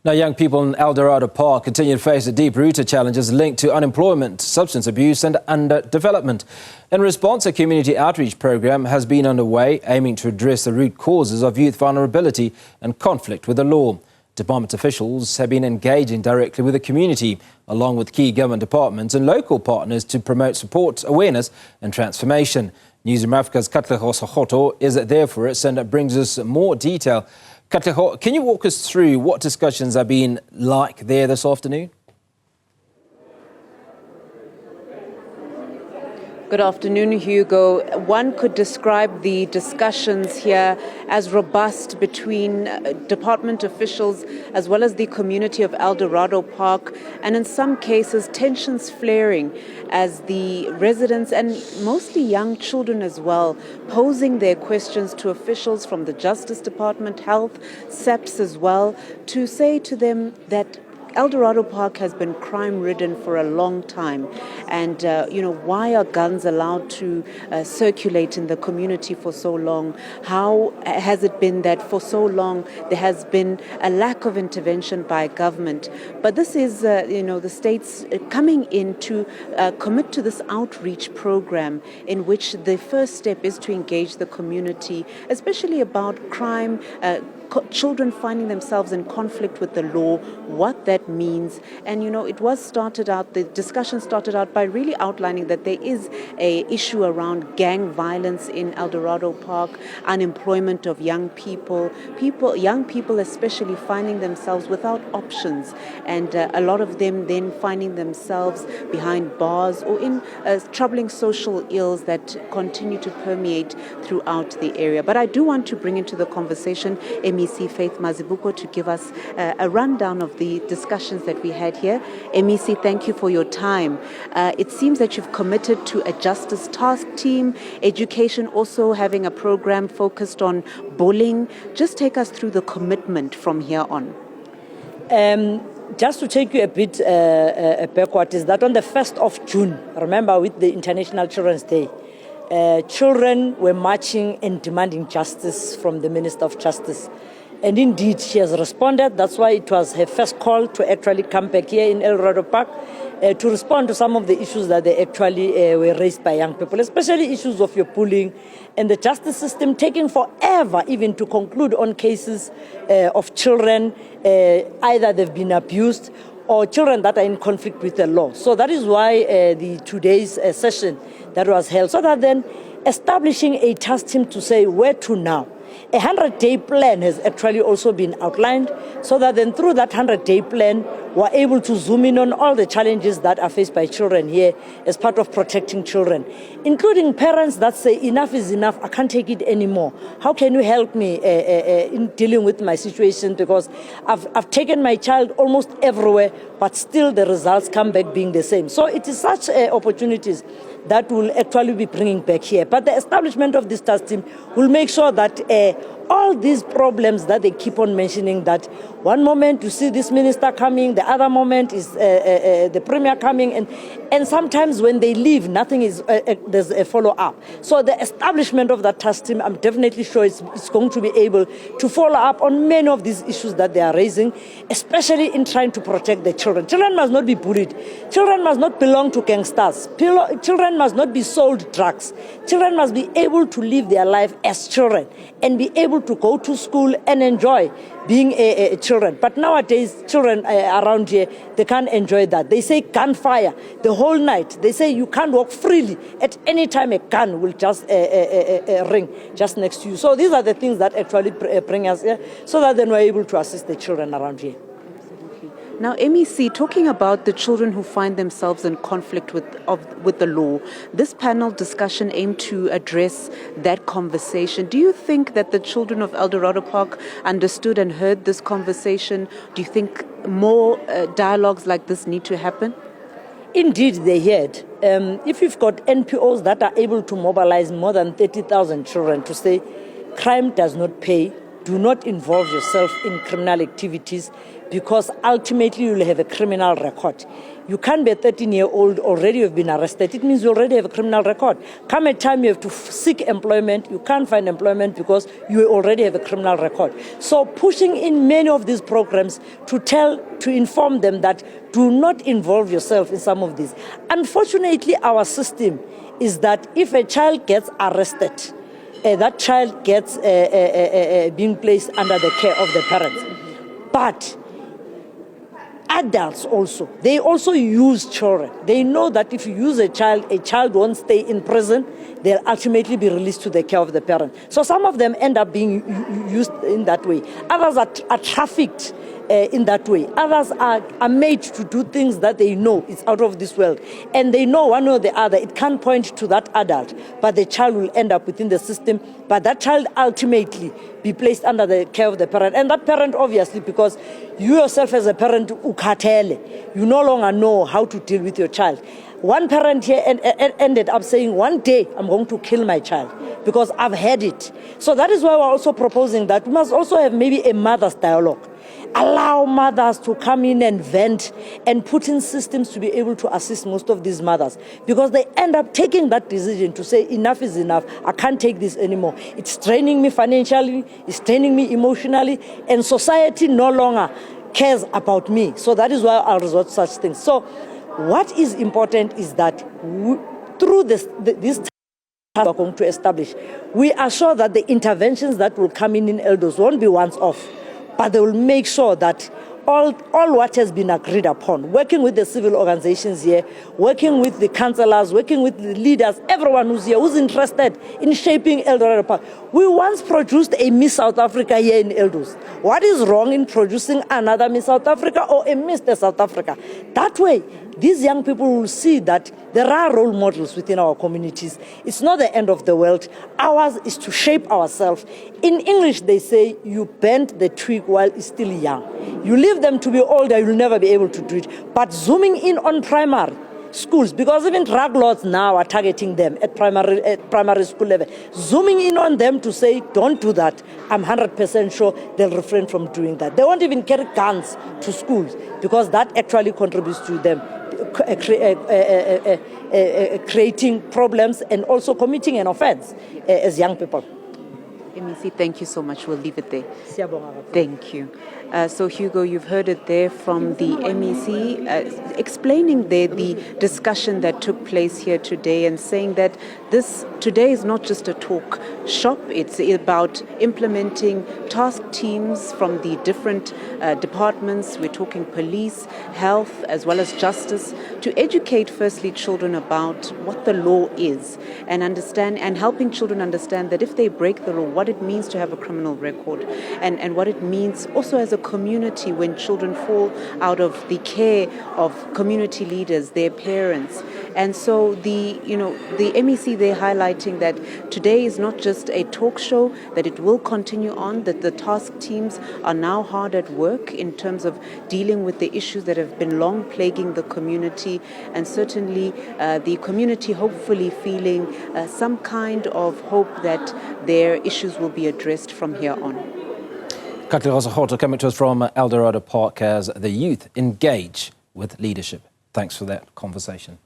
Now, young people in Eldorado Park continue to face the deep-rooted challenges linked to unemployment, substance abuse and underdevelopment. In response, a community outreach program has been underway aiming to address the root causes of youth vulnerability and conflict with the law. Department officials have been engaging directly with the community, along with key government departments and local partners to promote support, awareness and transformation. Newzroom Afrika's Katleho Sekhotho is there for us and brings us more detail. Katleho, can you walk us through what discussions have been like there this afternoon? Good afternoon, Hugo. One could describe the discussions here as robust between department officials as well as the community of Eldorado Park, and in some cases tensions flaring as the residents and mostly young children as well posing their questions to officials from the Justice Department, Health, SEPS as well, to say to them that Eldorado Park has been crime-ridden for a long time. And, why are guns allowed to circulate in the community for so long? How has it been that for so long there has been a lack of intervention by government? But this is, the states coming in to commit to this outreach program in which the first step is to engage the community, especially about crime, children finding themselves in conflict with the law, what that means. And, the discussion started out by really outlining that there is a issue around gang violence in Eldorado Park, unemployment of young people especially finding themselves without options, and a lot of them then finding themselves behind bars or in troubling social ills that continue to permeate throughout the area. But I do want to bring into the conversation MEC Faith Mazibuko to give us a rundown of the discussions that we had here. MEC, thank you for your time. It seems that you've committed to a justice task team, education also having a program focused on bullying. Just take us through the commitment from here on. Just to take you a bit backward, is that on the 1st of June, remember with the International Children's Day, children were marching and demanding justice from the Minister of Justice. And indeed, she has responded. That's why it was her first call to actually come back here in Eldorado Park to respond to some of the issues that they actually were raised by young people, especially issues of your bullying and the justice system taking forever even to conclude on cases of children, either they've been abused or children that are in conflict with the law. So that is why the today's session that was held, so that then establishing a task team to say where to now. A 100-day plan has actually also been outlined, so that then through that 100-day plan, we're able to zoom in on all the challenges that are faced by children here as part of protecting children, including parents that say, enough is enough, I can't take it anymore. How can you help me in dealing with my situation? Because I've taken my child almost everywhere, but still the results come back being the same. So it is such opportunities that will actually be bringing back here. But the establishment of this task team will make sure that all these problems that they keep on mentioning, that one moment you see this minister coming, the other moment is the premier coming, and sometimes when they leave, nothing is, there's a follow-up. So the establishment of that task team, I'm definitely sure it's going to be able to follow up on many of these issues that they are raising, especially in trying to protect the children. Children must not be bullied. Children must not belong to gangsters. Children must not be sold drugs. Children must be able to live their life as children and be able to go to school and enjoy being a children. But nowadays, children around here, they can't enjoy that. They say gunfire the whole night. They say you can't walk freely. At any time, a gun will just ring just next to you. So these are the things that actually bring us here, so that then we're able to assist the children around here. Now, MEC, talking about the children who find themselves in conflict with the law, this panel discussion aimed to address that conversation. Do you think that the children of Eldorado Park understood and heard this conversation? Do you think more dialogues like this need to happen? Indeed, they heard. If you've got NPOs that are able to mobilize more than 30,000 children to say crime does not pay, do not involve yourself in criminal activities because ultimately you'll have a criminal record. You can't be a 13-year-old already have been arrested. It means you already have a criminal record. Come a time you have to seek employment, you can't find employment because you already have a criminal record. So pushing in many of these programs to inform them that do not involve yourself in some of these. Unfortunately, our system is that if a child gets arrested, that child gets being placed under the care of the parents. But adults also, they also use children. They know that if you use a child won't stay in prison, they'll ultimately be released to the care of the parent. So some of them end up being used in that way. Others are trafficked in that way. Others are made to do things that they know is out of this world. And they know one or the other, it can't point to that adult, but the child will end up within the system. But that child ultimately be placed under the care of the parent. And that parent, obviously, because you yourself as a parent, you no longer know how to deal with your child. One parent here ended up saying, one day I'm going to kill my child because I've had it. So that is why we're also proposing that we must also have maybe a mother's dialogue. Allow mothers to come in and vent and put in systems to be able to assist most of these mothers because they end up taking that decision to say enough is enough, I can't take this anymore. It's draining me financially, it's draining me emotionally, and society no longer cares about me. So that is why I'll resort to such things. So what is important is that through this task we're going to establish, we are sure that the interventions that will come in Eldos won't be once off, but they will make sure that all what has been agreed upon, working with the civil organizations here, working with the councillors, working with the leaders, everyone who's here, who's interested in shaping Eldorado Park. We once produced a Miss South Africa here in Eldos. What is wrong in producing another Miss South Africa or a Mr. South Africa? That way, these young people will see that there are role models within our communities. It's not the end of the world. Ours is to shape ourselves. In English, they say, you bend the twig while it's still young. You leave them to be older, you'll never be able to do it. But zooming in on primary schools, because even drug lords now are targeting them at primary school level. Zooming in on them to say, don't do that. I'm 100% sure they'll refrain from doing that. They won't even carry guns to schools because that actually contributes to them creating problems and also committing an offense as young people. MEC, thank you so much. We'll leave it there. Thank you. So, Hugo, you've heard it there from the MEC explaining there the discussion that took place here today and saying that this today is not just a talk shop. It's about implementing task teams from the different departments. We're talking police, health, as well as justice, to educate firstly children about what the law is and understand and helping children understand that if they break the law, what it means to have a criminal record and what it means also as a community when children fall out of the care of community leaders, their parents. And so the MEC, they're highlighting that today is not just a talk show, that it will continue on, that the task teams are now hard at work in terms of dealing with the issues that have been long plaguing the community, and certainly the community hopefully feeling some kind of hope that their issues will be addressed from here on. Katleho Sekhotho coming to us from Eldorado Park as the youth engage with leadership. Thanks for that conversation.